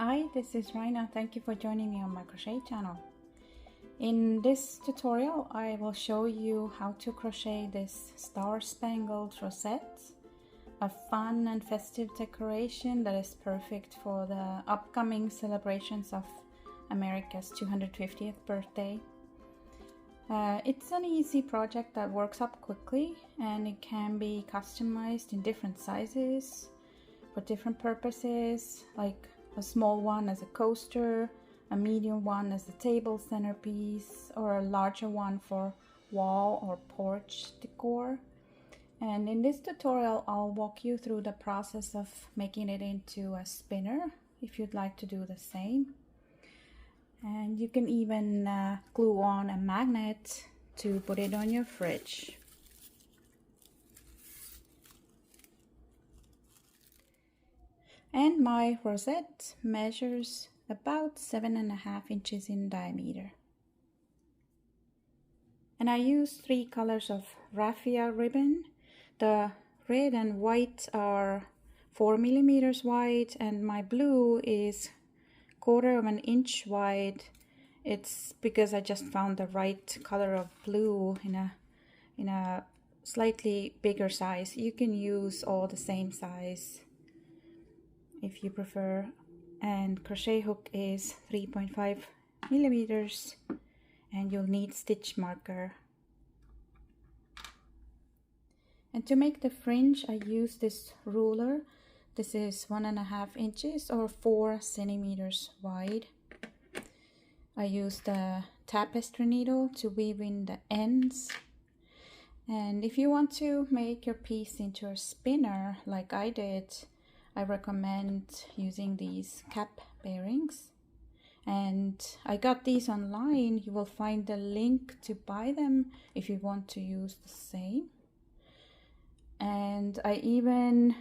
Hi, this is Raina. Thank you for joining me on my crochet channel. In this tutorial, I will show you how to crochet this Star-Spangled Rosette, a fun and festive decoration that is perfect for the upcoming celebrations of America's 250th birthday. It's an easy project that works up quickly, and it can be customized in different sizes for different purposes, like a small one as a coaster, a medium one as a table centerpiece, or a larger one for wall or porch decor. And in this tutorial, I'll walk you through the process of making it into a spinner if you'd like to do the same. And you can even glue on a magnet to put it on your fridge. And my rosette measures about 7.5 inches in diameter. And I use 3 colors of raffia ribbon. The red and white are 4 millimeters wide, and my blue is 1/4 inch wide. It's because I just found the right color of blue in a slightly bigger size. You can use all the same size if you prefer. And crochet hook is 3.5 millimeters, and you'll need stitch marker. And to make the fringe, I use this ruler. This is 1.5 inches or 4 centimeters wide. I use the tapestry needle to weave in the ends. And if you want to make your piece into a spinner like I did, I recommend using these cap bearings. And I got these online. You will find the link to buy them if you want to use the same. And I even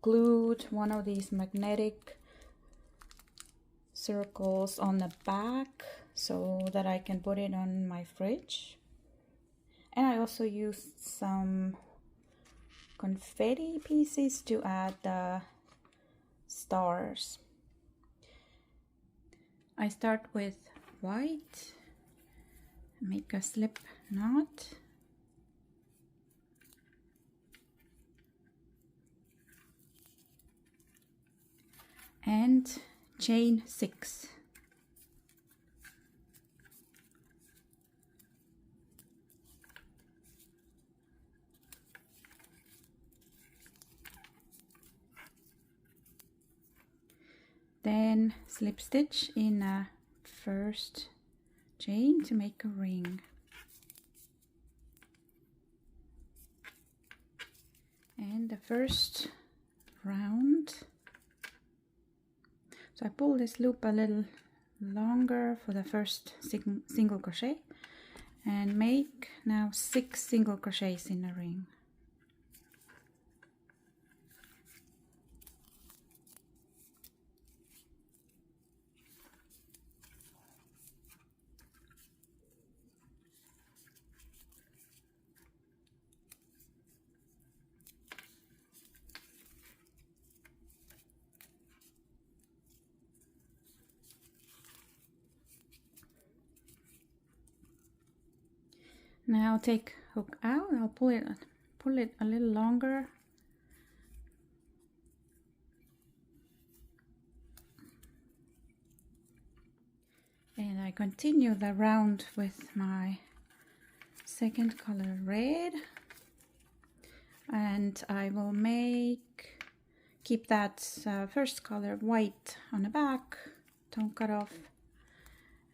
glued one of these magnetic circles on the back so that I can put it on my fridge. And I also used some confetti pieces to add the stars. I start with white, make a slip knot, and chain 6. Then slip stitch in a first chain to make a ring. And the first round. So I pull this loop a little longer for the first single crochet and make now 6 single crochets in a ring. Now take hook out. I'll pull it a little longer. And I continue the round with my second color red, and I will keep that first color white on the back, don't cut off,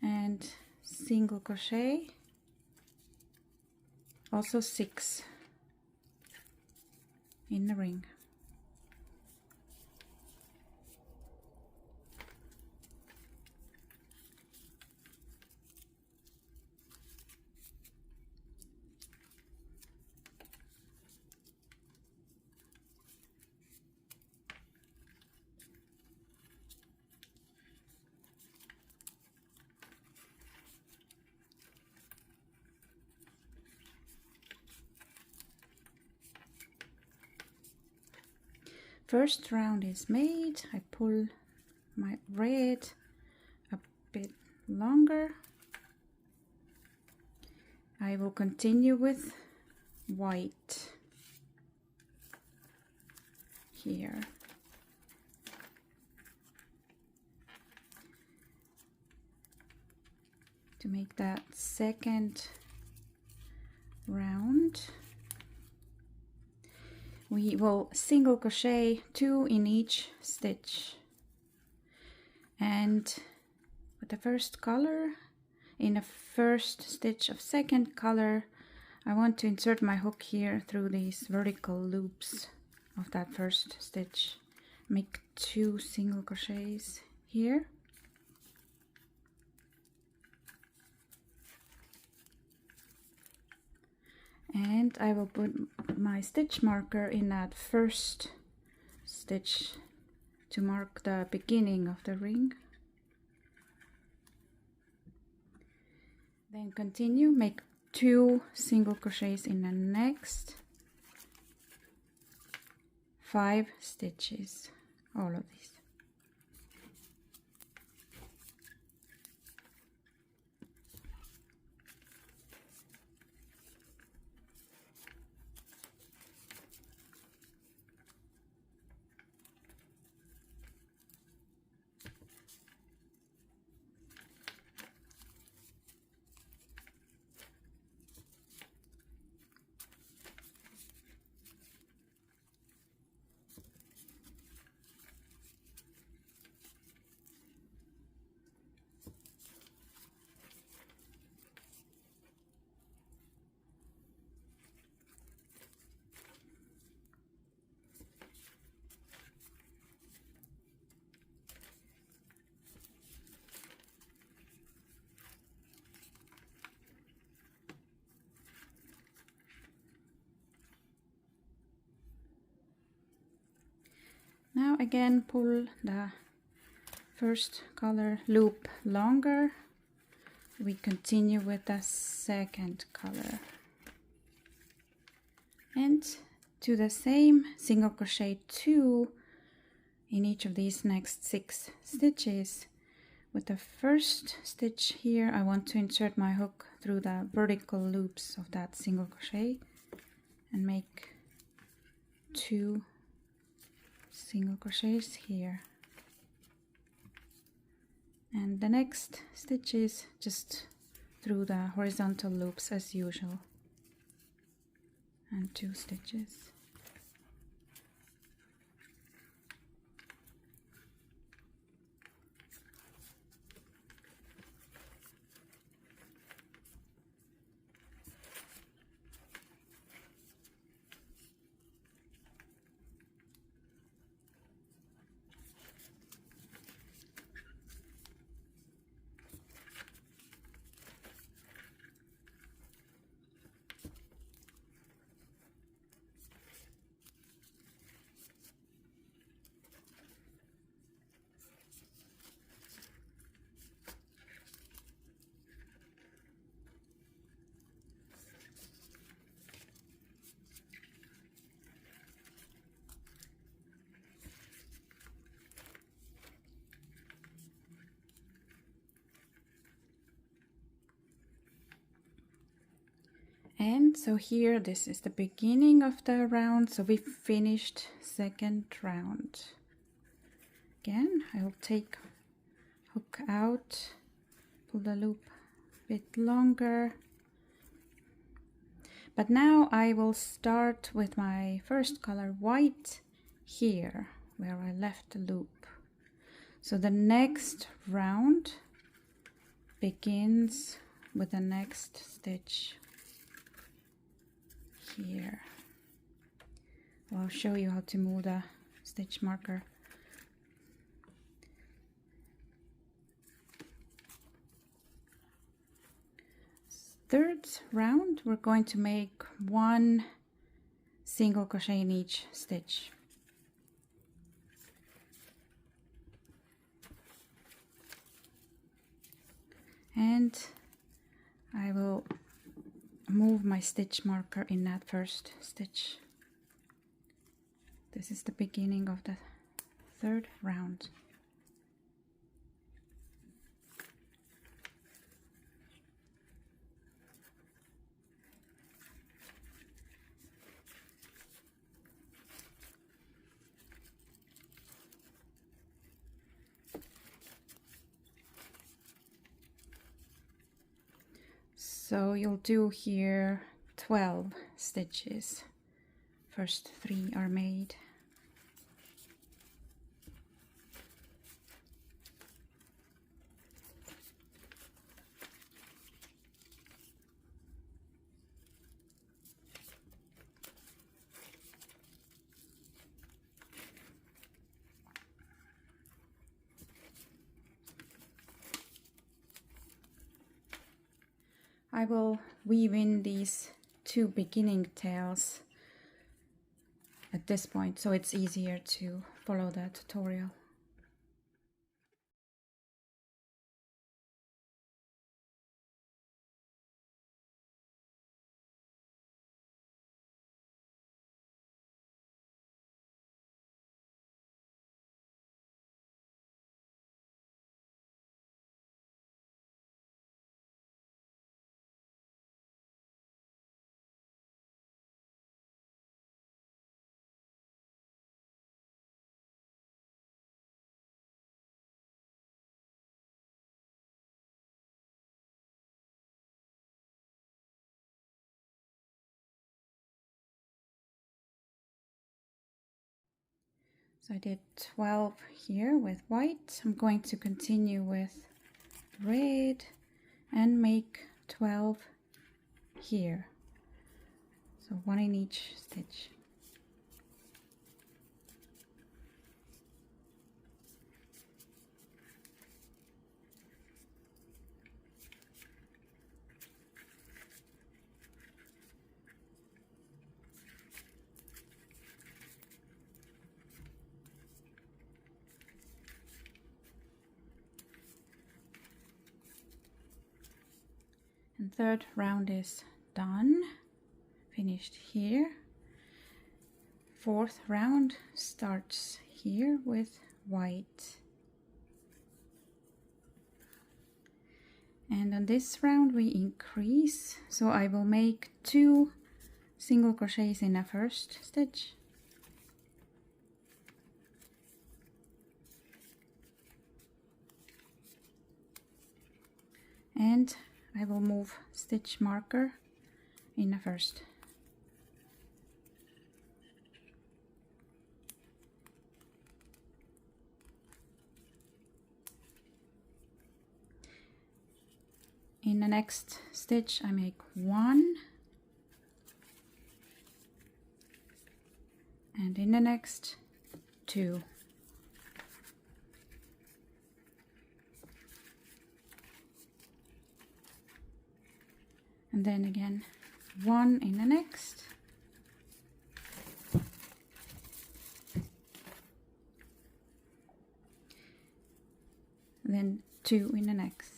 and single crochet also 6 in the ring. First round is made. I pull my red a bit longer. I will continue with white here. To make that second round, we will single crochet 2 in each stitch, and with the first color, in the first stitch of second color, I want to insert my hook here through these vertical loops of that first stitch. Make 2 single crochets here. And I will put my stitch marker in that first stitch to mark the beginning of the ring. Then continue, make 2 single crochets in the next 5 stitches, all of these. Now again pull the first color loop longer. We continue with the second color. And do the same, single crochet 2 in each of these next 6 stitches. With the first stitch here, I want to insert my hook through the vertical loops of that single crochet and make 2 single crochets here. And the next stitch is just through the horizontal loops as usual, and 2 stitches. And so here, this is the beginning of the round, so we finished second round. Again, I will take hook out, pull the loop a bit longer. But now I will start with my first color, white, here, where I left the loop. So the next round begins with the next stitch. here. I'll show you how to move the stitch marker. Third round, we're going to make 1 single crochet in each stitch. And I will move my stitch marker in that first stitch. This is the beginning of the third round. So you'll do here 12 stitches. First 3 are made. I will weave in these 2 beginning tails at this point, so it's easier to follow the tutorial. So I did 12 here with white. I'm going to continue with red and make 12 here. So 1 in each stitch. And third round is done, finished here. Fourth round starts here with white. And on this round we increase, so I will make 2 single crochets in the first stitch. And I will move stitch marker in the first. In the next stitch I make 1, and in the next 2. And then again 1 in the next. Then 2 in the next.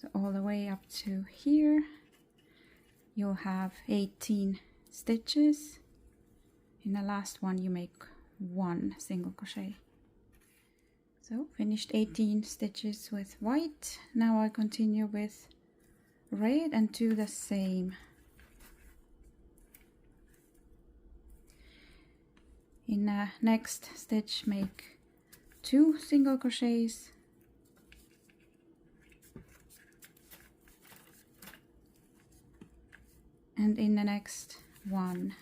So all the way up to here you'll have 18 stitches. In the last one you make 1 single crochet. So finished 18 stitches with white. Now I continue with red and do the same. In the next stitch make 2 single crochets. And in the next 1.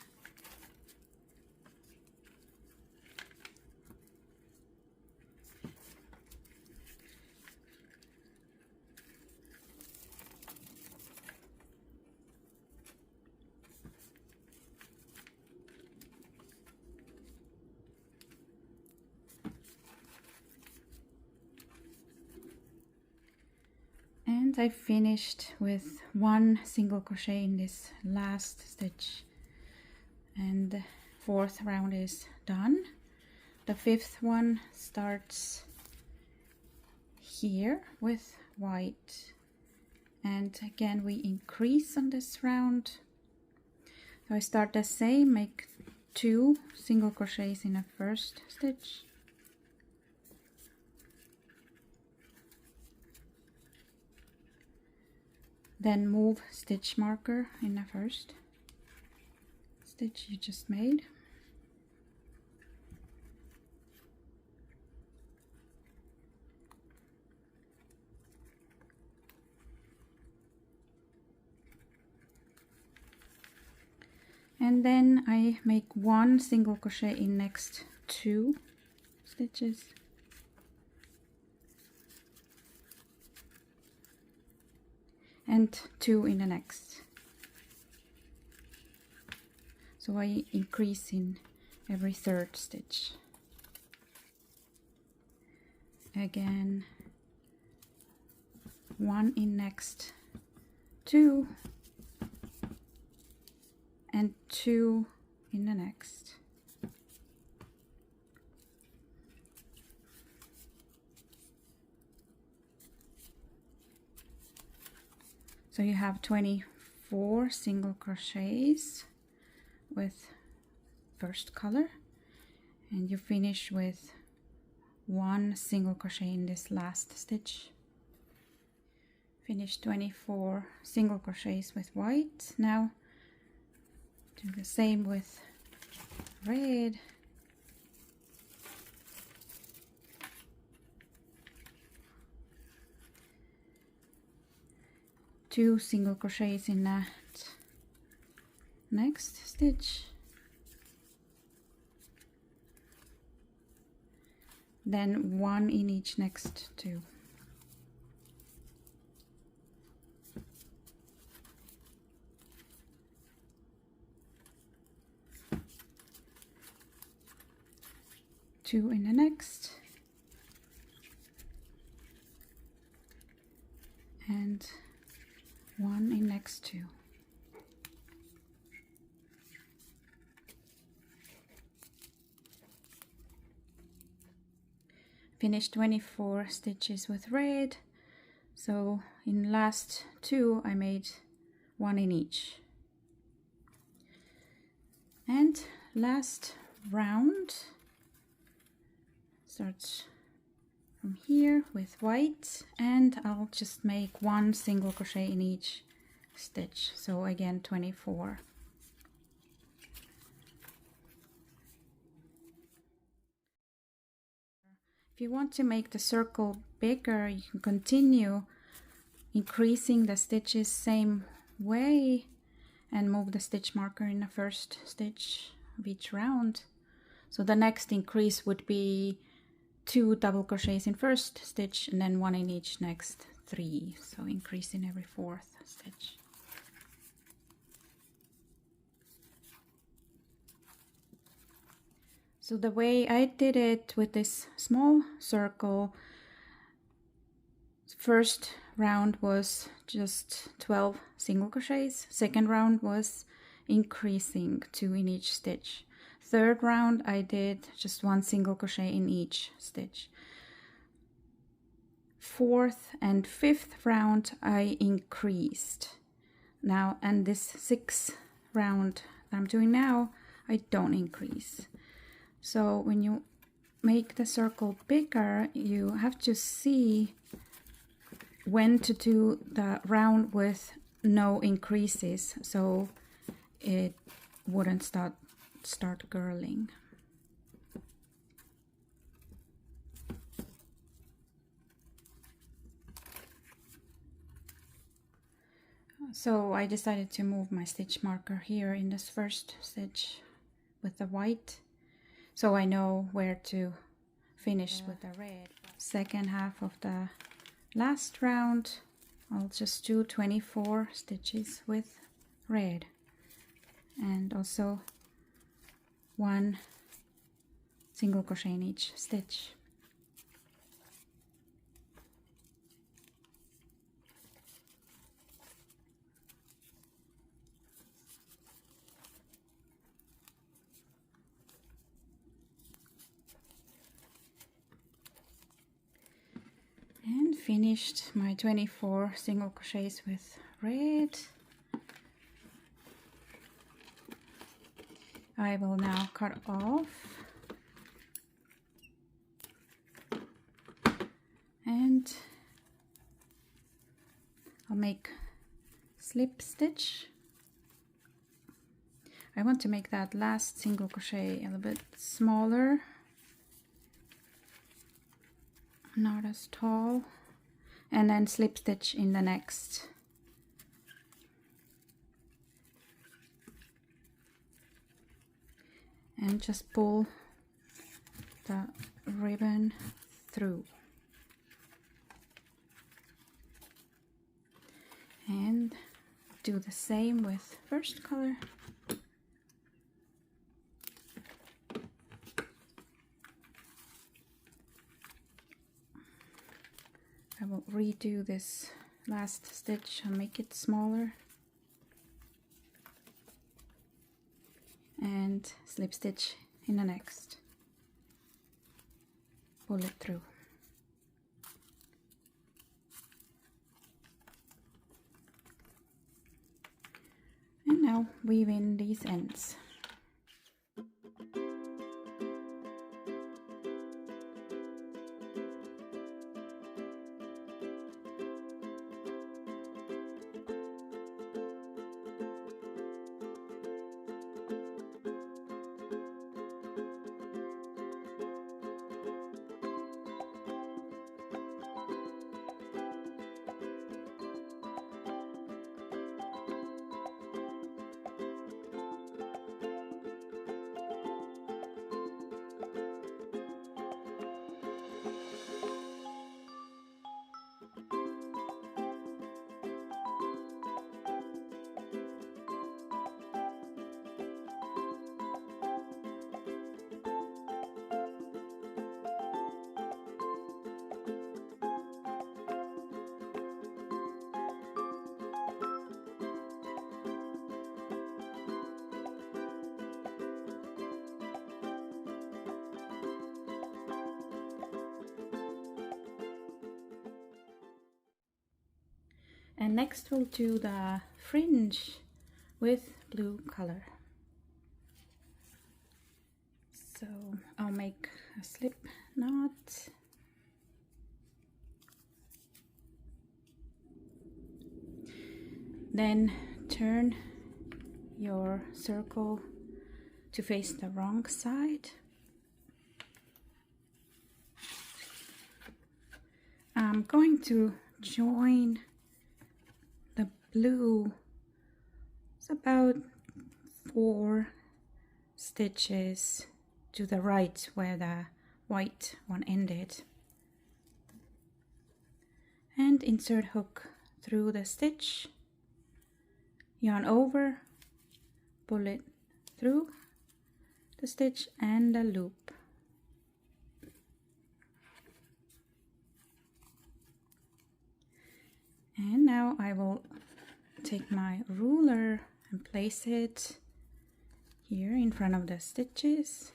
And I finished with one single crochet in this last stitch, and the fourth round is done. The fifth one starts here with white, and again we increase on this round. So I start the same, make 2 single crochets in the first stitch, then move stitch marker in the first stitch you just made, and then I make 1 single crochet in next 2 stitches, and 2 in the next. So I increase in every third stitch. Again, 1 in next 2 and 2 in the next. So you have 24 single crochets with first color, and you finish with 1 single crochet in this last stitch. Finish 24 single crochets with white. Now do the same with red. Two single crochets in that next stitch, then 1 in each next 2. Two in the next, and 1 in next 2. Finish 24 stitches with red. So in last 2 I made 1 in each. And last round starts from here with white, and I'll just make 1 single crochet in each stitch. So again 24. If you want to make the circle bigger, you can continue increasing the stitches same way and move the stitch marker in the first stitch of each round. So the next increase would be 2 double crochets in first stitch and then 1 in each next 3. So increase in every 4th stitch. So the way I did it with this small circle, first round was just 12 single crochets, second round was increasing 2 in each stitch, third round I did just 1 single crochet in each stitch, fourth and fifth round I increased. Now, and this sixth round that I'm doing now, I don't increase. So when you make the circle bigger, you have to see when to do the round with no increases, so it wouldn't start curling. So I decided to move my stitch marker here in this first stitch with the white, so I know where to finish with the red. Second half of the last round, I'll just do 24 stitches with red, and also 1 single crochet in each stitch. And finished my 24 single crochets with red. I will now cut off and I'll make slip stitch. I want to make that last single crochet a little bit smaller, not as tall, and then slip stitch in the next. And just pull the ribbon through. And do the same with first color. I will redo this last stitch and make it smaller. And slip stitch in the next. Pull it through. And now weave in these ends. And next we'll do the fringe with blue color. So I'll make a slip knot. Then turn your circle to face the wrong side. I'm going to join the blue. It's about 4 stitches to the right where the white one ended, and insert hook through the stitch, yarn over, pull it through the stitch and the loop. And now I will take my ruler and place it here in front of the stitches.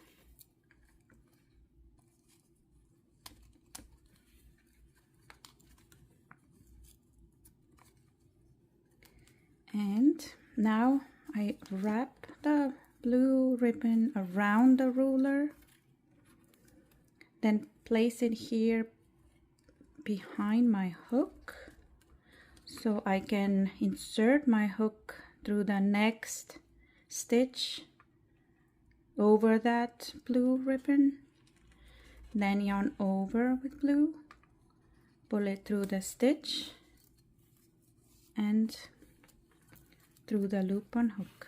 And now I wrap the blue ribbon around the ruler, then place it here behind my hook, so I can insert my hook through the next stitch over that blue ribbon, then yarn over with blue, pull it through the stitch and through the loop on hook.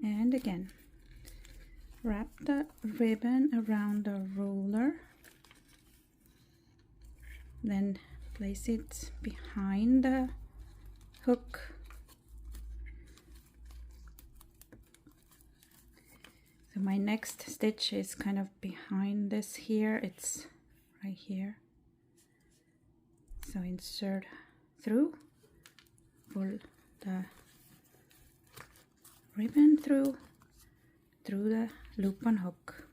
And again, wrap the ribbon around the ruler, then place it behind the hook. So my next stitch is kind of behind this here, it's right here. So insert through, pull the ribbon through the loop and hook.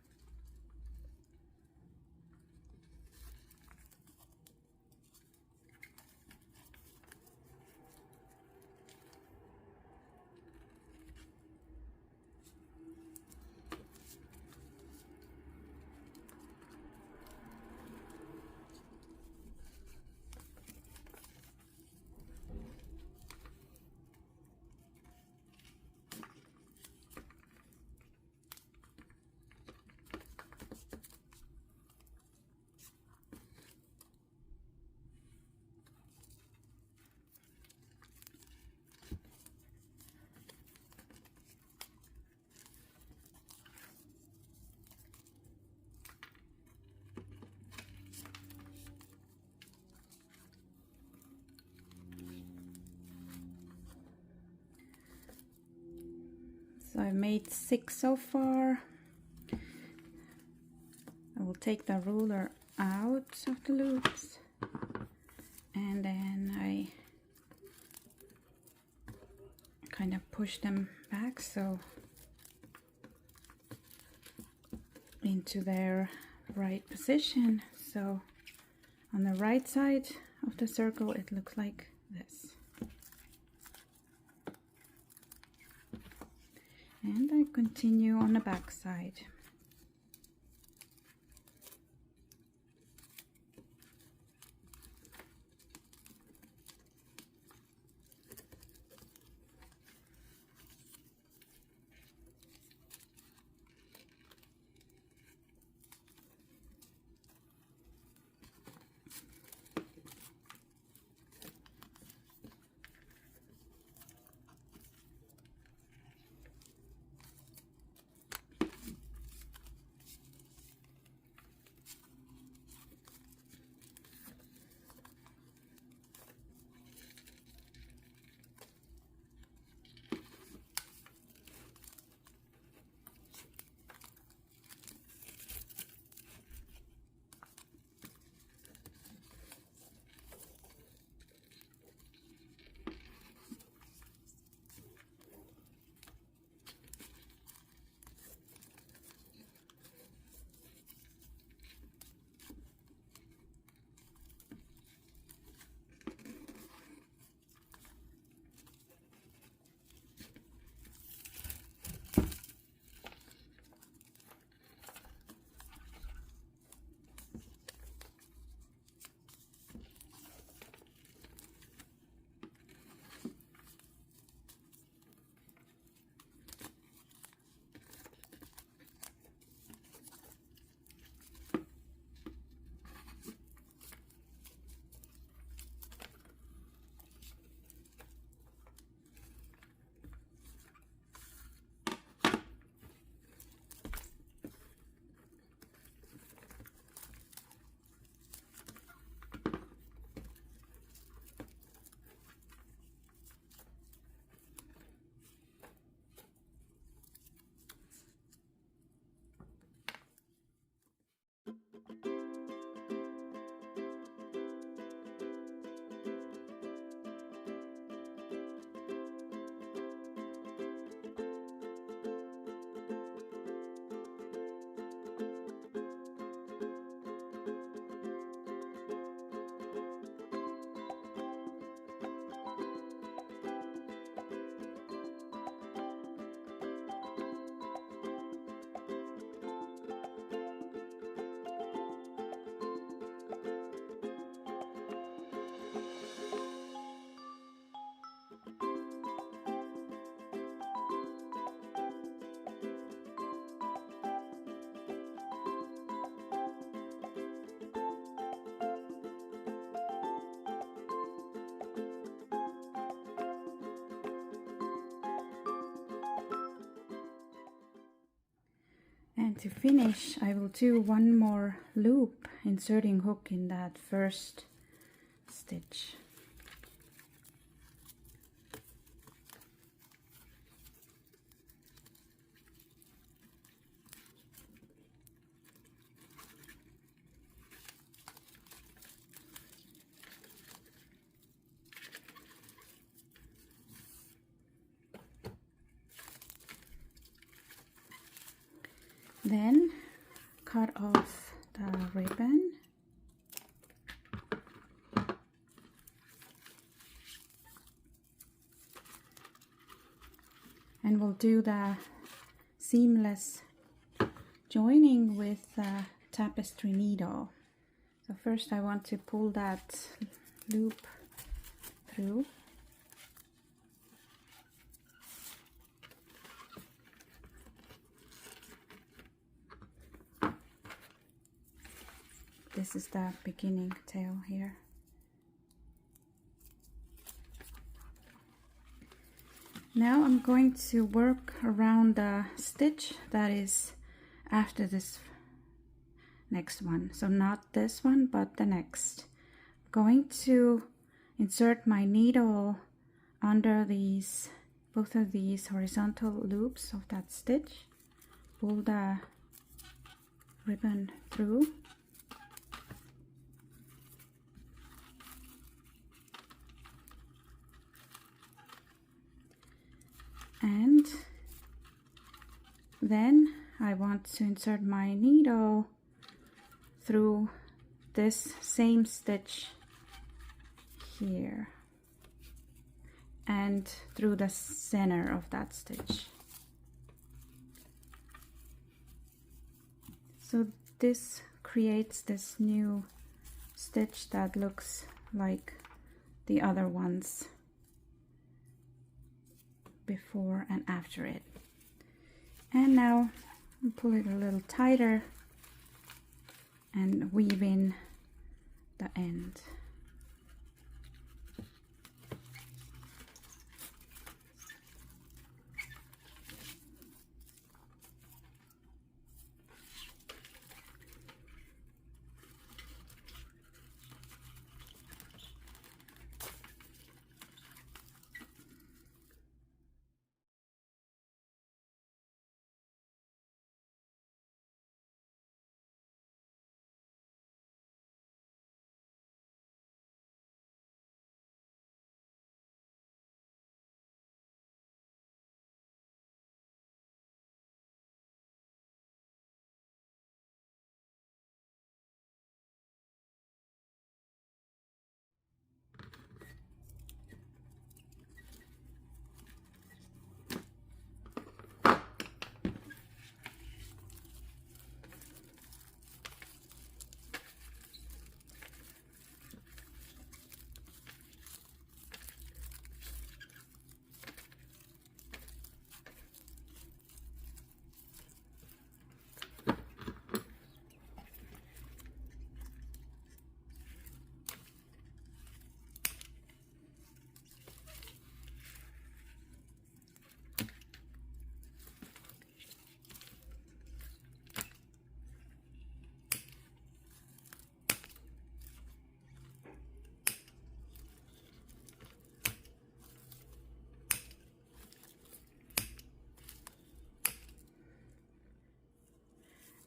So I've made 6 so far. I will take the ruler out of the loops and then I kind of push them back so into their right position. So on the right side of the circle it looks like this. And I continue on the back side. And to finish, I will do one more loop, inserting hook in that first stitch. Then cut off the ribbon. And we'll do the seamless joining with the tapestry needle. So first I want to pull that loop through. This is the beginning tail here. Now I'm going to work around the stitch that is after this next one. So not this one, but the next. I'm going to insert my needle under these, both of these horizontal loops of that stitch. Pull the ribbon through. And then I want to insert my needle through this same stitch here and through the center of that stitch. So this creates this new stitch that looks like the other ones before and after it. And now pull it a little tighter and weave in the end.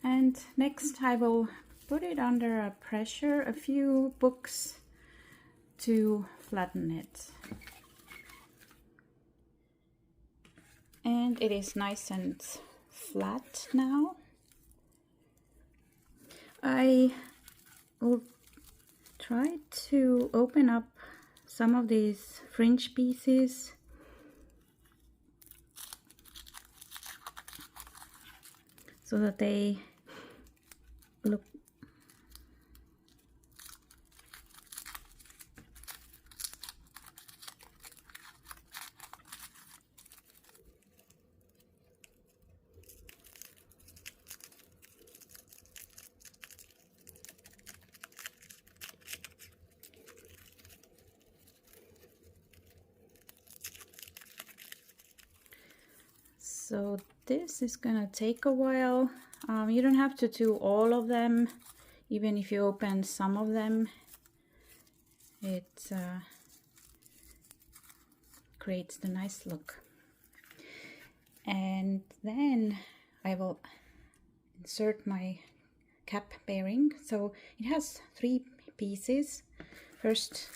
And next I will put it under a pressure, a few books to flatten it. And it is nice and flat now. I will try to open up some of these fringe pieces so that they look so this is gonna take a while. You don't have to do all of them. Even if you open some of them, it creates the nice look. And then I will insert my cap bearing. So it has 3 pieces. First,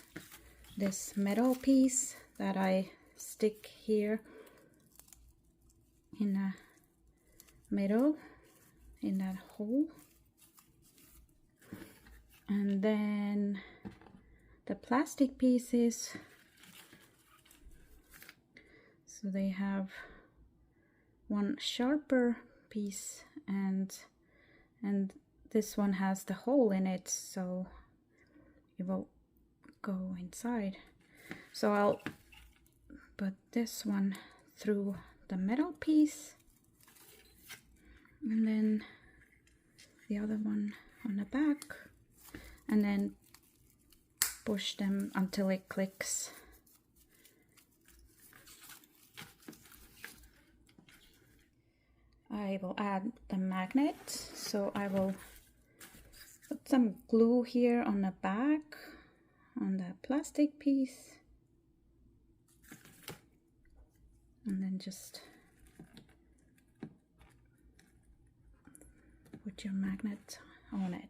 this metal piece that I stick here in the middle, in that hole. And then the plastic pieces, so they have one sharper piece and this one has the hole in it, so it will go inside. So I'll put this one through the metal piece and then the other one on the back, and then push them until it clicks. I will add the magnet, so I will put some glue here on the back on the plastic piece, and then just put your magnet on it.